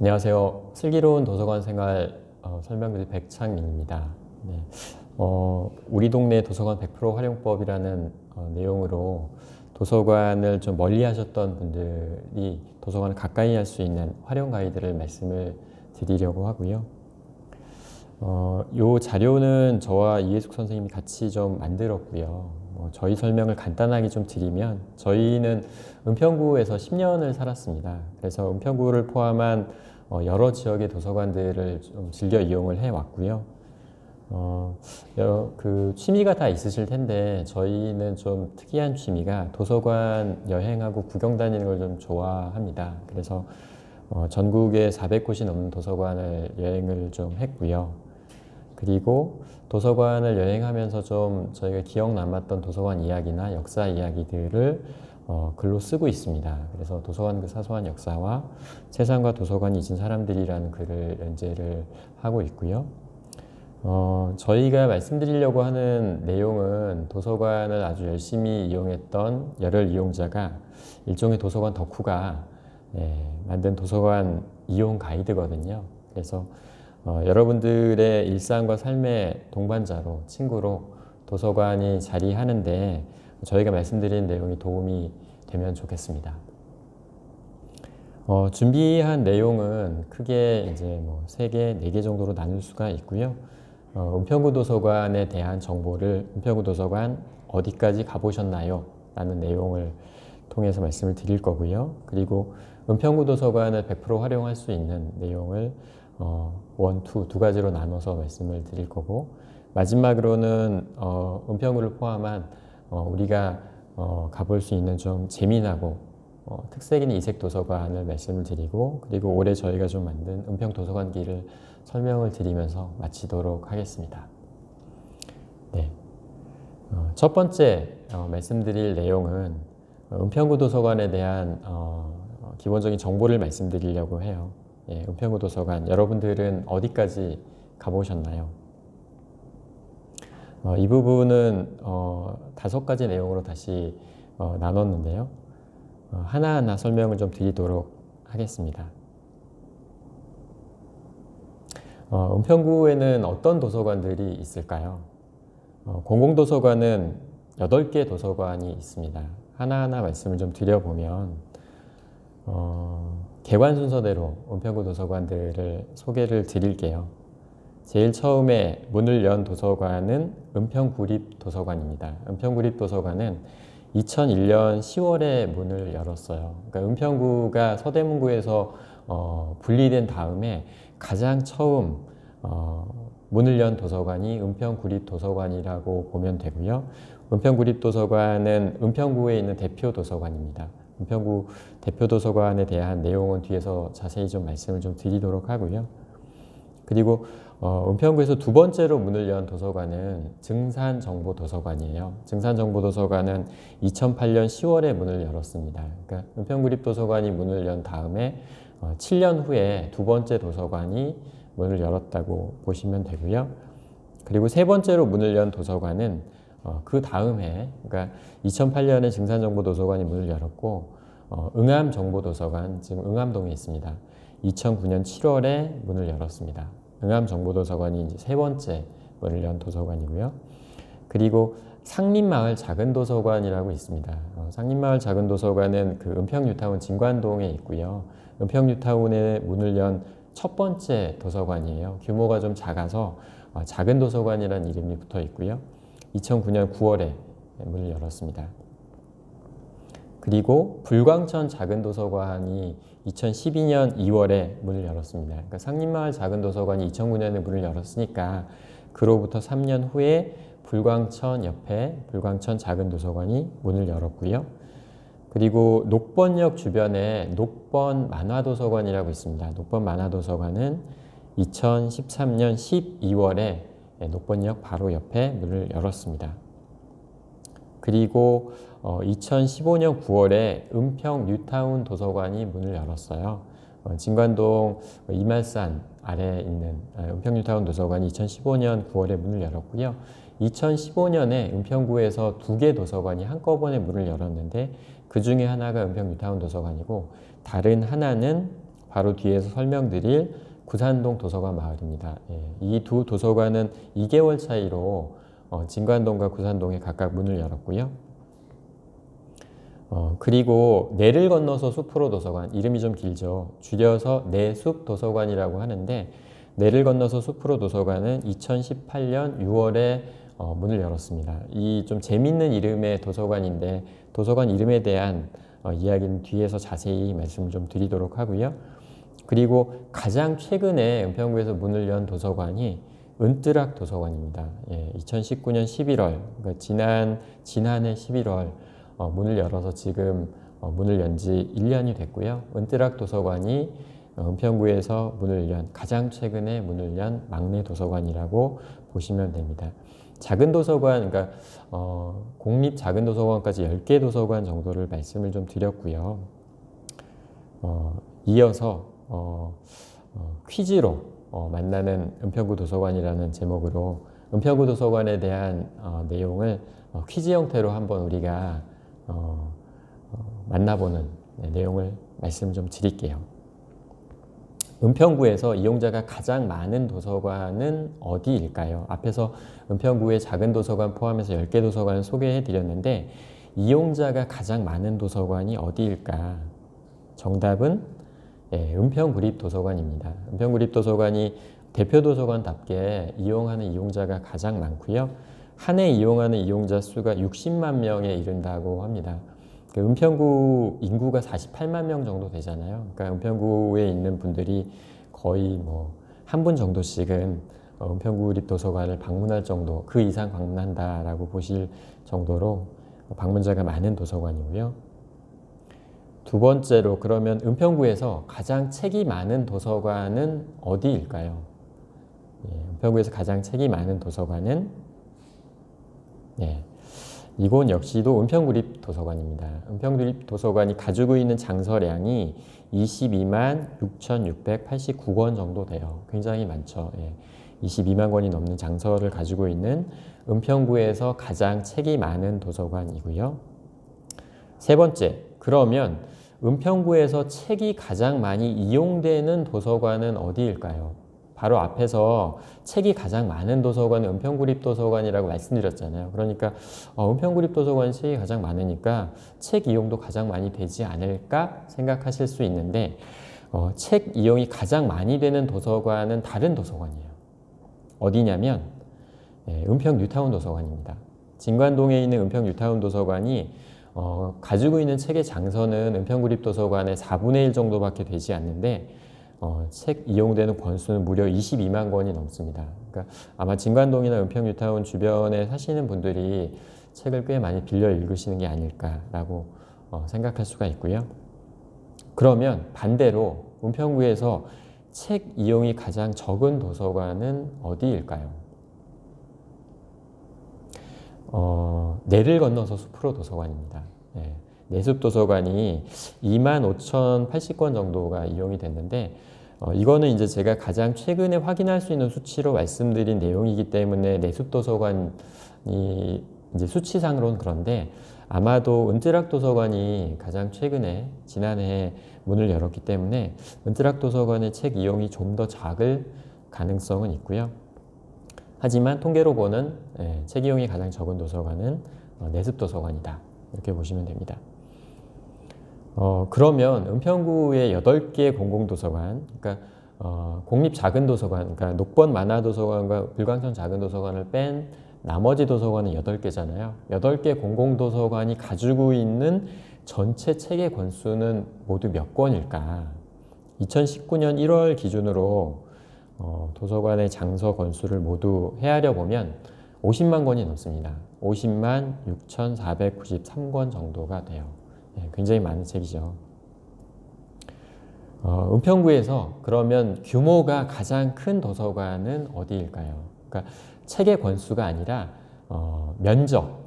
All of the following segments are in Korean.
안녕하세요. 슬기로운 도서관 생활 설명드릴 백창민입니다. 네. 우리 동네 도서관 100% 활용법이라는 내용으로 도서관을 좀 멀리 하셨던 분들이 도서관을 가까이 할 수 있는 활용 가이드를 말씀을 드리려고 하고요. 이 자료는 저와 이해숙 선생님이 같이 좀 만들었고요. 저희 설명을 간단하게 좀 드리면 저희는 은평구에서 10년을 살았습니다. 그래서 은평구를 포함한 여러 지역의 도서관들을 좀 즐겨 이용을 해왔고요. 그 취미가 다 있으실 텐데 저희는 좀 특이한 취미가 도서관 여행하고 구경 다니는 걸 좀 좋아합니다. 그래서 전국에 400곳이 넘는 도서관을 여행을 좀 했고요. 그리고 도서관을 여행하면서 좀 저희가 기억 남았던 도서관 이야기나 역사 이야기들을 글로 쓰고 있습니다. 그래서 도서관 그 사소한 역사와 세상과 도서관이 잊은 사람들이라는 글을 연재를 하고 있고요. 저희가 말씀드리려고 하는 내용은 도서관을 아주 열심히 이용했던 열혈 이용자가 일종의 도서관 덕후가 만든 도서관 이용 가이드거든요. 그래서 여러분들의 일상과 삶의 동반자로, 친구로 도서관이 자리하는데 저희가 말씀드린 내용이 도움이 되면 좋겠습니다. 준비한 내용은 크게 이제 3개, 4개 정도로 나눌 수가 있고요. 은평구 도서관에 대한 정보를 은평구 도서관 어디까지 가보셨나요? 라는 내용을 통해서 말씀을 드릴 거고요. 그리고 은평구 도서관을 100% 활용할 수 있는 내용을 두 가지로 나눠서 말씀을 드릴 거고, 마지막으로는 은평구를 포함한 우리가 가볼 수 있는 좀 재미나고 특색 있는 이색 도서관을 말씀을 드리고, 그리고 올해 저희가 좀 만든 은평 도서관기를 설명을 드리면서 마치도록 하겠습니다. 네. 첫 번째 말씀드릴 내용은 은평구 도서관에 대한 기본적인 정보를 말씀드리려고 해요. 은평구 도서관 여러분들은 어디까지 가보셨나요? 이 부분은 5가지 내용으로 다시 나눴는데요. 하나하나 설명을 좀 드리도록 하겠습니다. 은평구에는 어떤 도서관들이 있을까요? 공공도서관은 8개 도서관이 있습니다. 하나하나 말씀을 좀 드려보면 개관 순서대로 은평구 도서관들을 소개를 드릴게요. 제일 처음에 문을 연 도서관은 은평구립도서관입니다. 은평구립도서관은 2001년 10월에 문을 열었어요. 그러니까 은평구가 서대문구에서 분리된 다음에 가장 처음 문을 연 도서관이 은평구립도서관이라고 보면 되고요. 은평구립도서관은 은평구에 있는 대표 도서관입니다. 은평구 대표 도서관에 대한 내용은 뒤에서 자세히 좀 말씀을 좀 드리도록 하고요. 그리고 은평구에서 2번째로 문을 연 도서관은 증산정보도서관이에요. 증산정보도서관은 2008년 10월에 문을 열었습니다. 그러니까 은평구립도서관이 문을 연 다음에 7년 후에 2번째 도서관이 문을 열었다고 보시면 되고요. 그리고 3번째로 문을 연 도서관은 그 다음 해, 그러니까 2008년에 증산정보도서관이 문을 열었고 응암정보도서관, 지금 응암동에 있습니다. 2009년 7월에 문을 열었습니다. 응암정보도서관이 이제 3번째 문을 연 도서관이고요. 그리고 상림마을 작은도서관이라고 있습니다. 상림마을 작은도서관은 그 은평뉴타운 진관동에 있고요. 은평뉴타운에 문을 연 첫 번째 도서관이에요. 규모가 좀 작아서 작은도서관이라는 이름이 붙어 있고요. 2009년 9월에 문을 열었습니다. 그리고 불광천 작은도서관이 2012년 2월에 문을 열었습니다. 그러니까 상림마을 작은도서관이 2009년에 문을 열었으니까 그로부터 3년 후에 불광천 옆에 불광천 작은도서관이 문을 열었고요. 그리고 녹번역 주변에 녹번 만화도서관이라고 있습니다. 녹번 만화도서관은 2013년 12월에 녹번역 바로 옆에 문을 열었습니다. 그리고 2015년 9월에 은평 뉴타운 도서관이 문을 열었어요. 진관동 이말산 아래에 있는 은평 뉴타운 도서관이 2015년 9월에 문을 열었고요. 2015년에 은평구에서 2개 도서관이 한꺼번에 문을 열었는데 그 중에 하나가 은평 뉴타운 도서관이고 다른 하나는 바로 뒤에서 설명드릴 구산동 도서관 마을입니다. 이 두 도서관은 2개월 차이로 진관동과 구산동에 각각 문을 열었고요. 그리고 내를 건너서 숲으로 도서관, 이름이 좀 길죠. 줄여서 내숲 도서관이라고 하는데, 내를 건너서 숲으로 도서관은 2018년 6월에 문을 열었습니다. 이 좀 재밌는 이름의 도서관인데, 도서관 이름에 대한 이야기는 뒤에서 자세히 말씀을 좀 드리도록 하고요. 그리고 가장 최근에 은평구에서 문을 연 도서관이 은뜨락 도서관입니다. 2019년 11월, 그러니까 지난해 11월 문을 열어서 지금 문을 연 지 1년이 됐고요. 은뜨락 도서관이 은평구에서 문을 연 가장 최근에 문을 연 막내 도서관이라고 보시면 됩니다. 작은 도서관, 그러니까 공립 작은 도서관까지 10개 도서관 정도를 말씀을 좀 드렸고요. 이어서 퀴즈로 만나는 은평구 도서관이라는 제목으로 은평구 도서관에 대한 내용을 퀴즈 형태로 한번 우리가 만나보는 내용을 말씀 좀 드릴게요. 은평구에서 이용자가 가장 많은 도서관은 어디일까요? 앞에서 은평구의 작은 도서관 포함해서 10개 도서관을 소개해 드렸는데, 이용자가 가장 많은 도서관이 어디일까? 정답은 은평구립도서관입니다. 은평구립도서관이 대표 도서관답게 이용하는 이용자가 가장 많고요. 한 해 이용하는 이용자 수가 60만 명에 이른다고 합니다. 은평구 인구가 48만 명 정도 되잖아요. 그러니까 은평구에 있는 분들이 거의 한 분 정도씩은 은평구립도서관을 방문할 정도, 그 이상 방문한다라고 보실 정도로 방문자가 많은 도서관이고요. 두 번째로, 그러면 은평구에서 가장 책이 많은 도서관은 어디일까요? 은평구에서 가장 책이 많은 도서관은 이곳 역시도 은평구립 도서관입니다. 은평구립 도서관이 가지고 있는 장서량이 22만 6,689권 정도 돼요. 굉장히 많죠. 22만 권이 넘는 장서를 가지고 있는 은평구에서 가장 책이 많은 도서관이고요. 세 번째, 그러면 은평구에서 책이 가장 많이 이용되는 도서관은 어디일까요? 바로 앞에서 책이 가장 많은 도서관은 은평구립도서관이라고 말씀드렸잖아요. 그러니까 은평구립도서관이 책이 가장 많으니까 책 이용도 가장 많이 되지 않을까 생각하실 수 있는데, 책 이용이 가장 많이 되는 도서관은 다른 도서관이에요. 어디냐면 은평 뉴타운 도서관입니다. 진관동에 있는 은평 뉴타운 도서관이 가지고 있는 책의 장서는 은평구립도서관의 4분의 1 정도밖에 되지 않는데, 책 이용되는 권수는 무려 22만 권이 넘습니다. 그러니까 아마 진관동이나 은평 뉴타운 주변에 사시는 분들이 책을 꽤 많이 빌려 읽으시는 게 아닐까라고 생각할 수가 있고요. 그러면 반대로 은평구에서 책 이용이 가장 적은 도서관은 어디일까요? 내를 건너서 숲으로 도서관입니다. 내숲 도서관이 25,080권 정도가 이용이 됐는데, 이거는 이제 제가 가장 최근에 확인할 수 있는 수치로 말씀드린 내용이기 때문에 내숲 도서관이 이제 수치상으로는 그런데, 아마도 은뜨락 도서관이 가장 최근에 지난해 문을 열었기 때문에 은뜨락 도서관의 책 이용이 좀 더 작을 가능성은 있고요. 하지만 통계로 보는 책 이용이 가장 적은 도서관은 내습 도서관이다, 이렇게 보시면 됩니다. 그러면 은평구의 8개 공공도서관, 그러니까 공립 작은 도서관, 그러니까 녹번 만화도서관과 불광천 작은 도서관을 뺀 나머지 도서관은 8개잖아요. 8개 공공도서관이 가지고 있는 전체 책의 권수는 모두 몇 권일까? 2019년 1월 기준으로 도서관의 장서 권수를 모두 헤아려 보면 50만 권이 넘습니다. 50만 6,493권 정도가 돼요. 굉장히 많은 책이죠. 은평구에서 그러면 규모가 가장 큰 도서관은 어디일까요? 그러니까 책의 권수가 아니라 면적,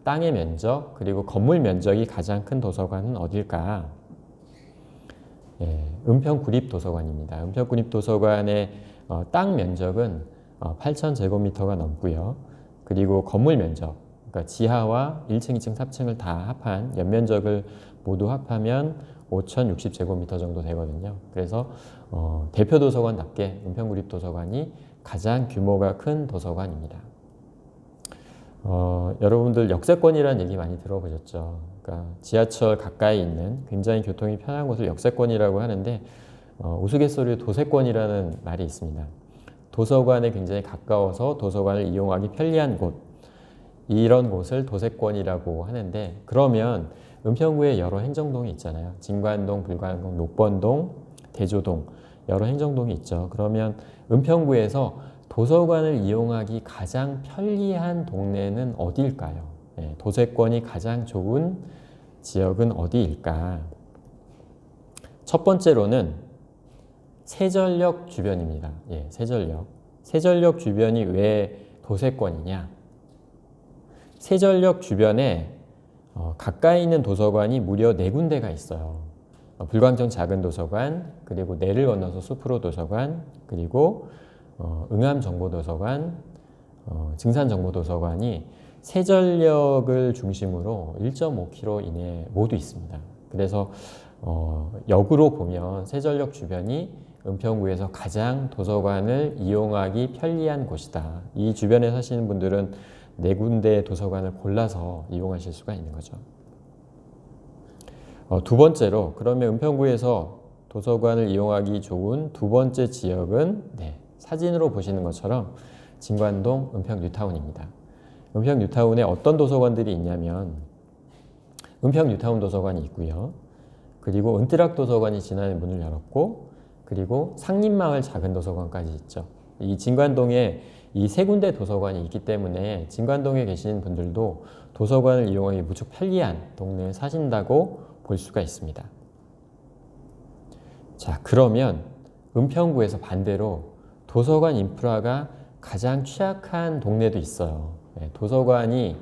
땅의 면적, 그리고 건물 면적이 가장 큰 도서관은 어딜까? 은평구립도서관입니다. 은평구립도서관의 땅 면적은 8,000제곱미터가 넘고요. 그리고 건물 면적, 그러니까 지하와 1층, 2층, 3층을 다 합한 연면적을 모두 합하면 5,060제곱미터 정도 되거든요. 그래서 대표 도서관답게 은평구립도서관이 가장 규모가 큰 도서관입니다. 여러분들 역세권이라는 얘기 많이 들어보셨죠. 그러니까 지하철 가까이 있는 굉장히 교통이 편한 곳을 역세권이라고 하는데 우스갯소리로 도세권이라는 말이 있습니다. 도서관에 굉장히 가까워서 도서관을 이용하기 편리한 곳, 이런 곳을 도세권이라고 하는데, 그러면 은평구에 여러 행정동이 있잖아요. 진관동, 불관동, 녹번동, 대조동, 여러 행정동이 있죠. 그러면 은평구에서 도서관을 이용하기 가장 편리한 동네는 어디일까요? 네, 도세권이 가장 좋은 지역은 어디일까? 첫 번째로는 세전역 주변입니다. 예, 세전역. 세전역 주변이 왜 도세권이냐? 세전역 주변에 가까이 있는 도서관이 무려 4군데가 있어요. 불광천 작은 도서관, 그리고 내를 건너서 숲으로 도서관, 그리고 응암정보도서관, 증산정보도서관이 세전역을 중심으로 1.5km 이내에 모두 있습니다. 그래서 역으로 보면 세전역 주변이 은평구에서 가장 도서관을 이용하기 편리한 곳이다. 이 주변에 사시는 분들은 4군데 도서관을 골라서 이용하실 수가 있는 거죠. 두 번째로, 그러면 은평구에서 도서관을 이용하기 좋은 두 번째 지역은 사진으로 보시는 것처럼 진관동 은평뉴타운입니다. 은평뉴타운에 어떤 도서관들이 있냐면 은평뉴타운 도서관이 있고요. 그리고 은뜨락 도서관이 지난해 문을 열었고, 그리고 상림마을 작은 도서관까지 있죠. 이 진관동에 이 3군데 도서관이 있기 때문에 진관동에 계시는 분들도 도서관을 이용하기 무척 편리한 동네에 사신다고 볼 수가 있습니다. 자, 그러면 은평구에서 반대로 도서관 인프라가 가장 취약한 동네도 있어요. 도서관이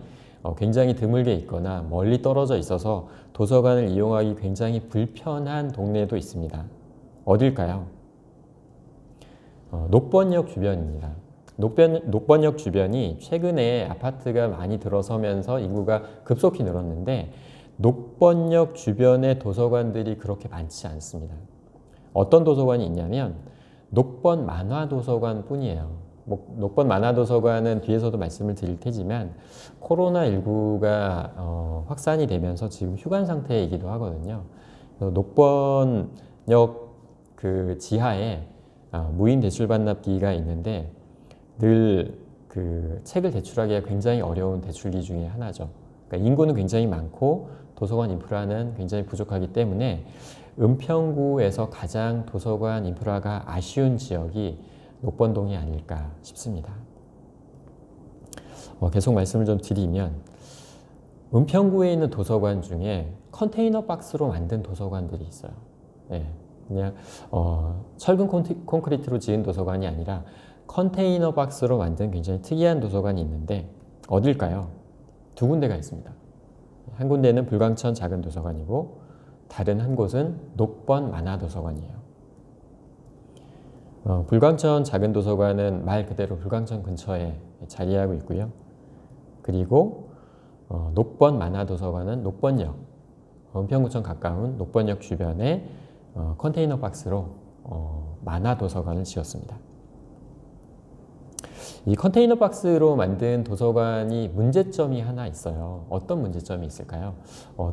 굉장히 드물게 있거나 멀리 떨어져 있어서 도서관을 이용하기 굉장히 불편한 동네도 있습니다. 어딜까요? 녹번역 주변입니다. 녹번역 주변이 최근에 아파트가 많이 들어서면서 인구가 급속히 늘었는데 녹번역 주변의 도서관들이 그렇게 많지 않습니다. 어떤 도서관이 있냐면 녹번 만화도서관 뿐이에요. 녹번 만화도서관은 뒤에서도 말씀을 드릴 테지만 코로나19가 확산이 되면서 지금 휴관 상태이기도 하거든요. 녹번역 그 지하에 무인 대출 반납기가 있는데 늘 그 책을 대출하기가 굉장히 어려운 대출기 중에 하나죠. 그러니까 인구는 굉장히 많고 도서관 인프라는 굉장히 부족하기 때문에 은평구에서 가장 도서관 인프라가 아쉬운 지역이 녹번동이 아닐까 싶습니다. 계속 말씀을 좀 드리면 은평구에 있는 도서관 중에 컨테이너 박스로 만든 도서관들이 있어요. 그냥 철근 콘크리트로 지은 도서관이 아니라 컨테이너 박스로 만든 굉장히 특이한 도서관이 있는데 어딜까요? 2군데가 있습니다. 한 군데는 불광천 작은 도서관이고 다른 한 곳은 녹번 만화도서관이에요. 불광천 작은 도서관은 말 그대로 불광천 근처에 자리하고 있고요. 그리고 녹번 만화도서관은 녹번역, 은평구청 가까운 녹번역 주변에 컨테이너 박스로 만화도서관을 지었습니다. 이 컨테이너 박스로 만든 도서관이 문제점이 하나 있어요. 어떤 문제점이 있을까요?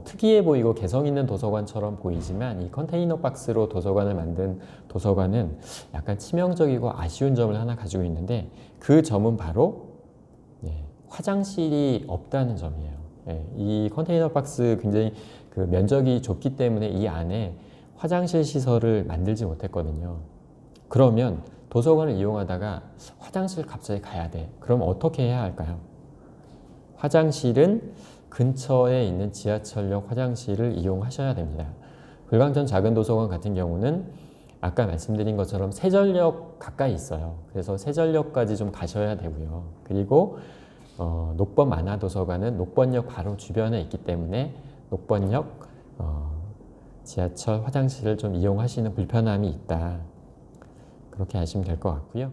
특이해 보이고 개성 있는 도서관처럼 보이지만 이 컨테이너 박스로 도서관을 만든 도서관은 약간 치명적이고 아쉬운 점을 하나 가지고 있는데 그 점은 바로 화장실이 없다는 점이에요. 이 컨테이너 박스 굉장히 그 면적이 좁기 때문에 이 안에 화장실 시설을 만들지 못했거든요. 그러면 도서관을 이용하다가 화장실 갑자기 가야 돼. 그럼 어떻게 해야 할까요? 화장실은 근처에 있는 지하철역 화장실을 이용하셔야 됩니다. 불광천 작은 도서관 같은 경우는 아까 말씀드린 것처럼 세전역 가까이 있어요. 그래서 세전역까지 좀 가셔야 되고요. 그리고 녹번 만화도서관은 녹번역 바로 주변에 있기 때문에 녹번역 지하철 화장실을 좀 이용하시는 불편함이 있다. 그렇게 하시면 될 것 같고요.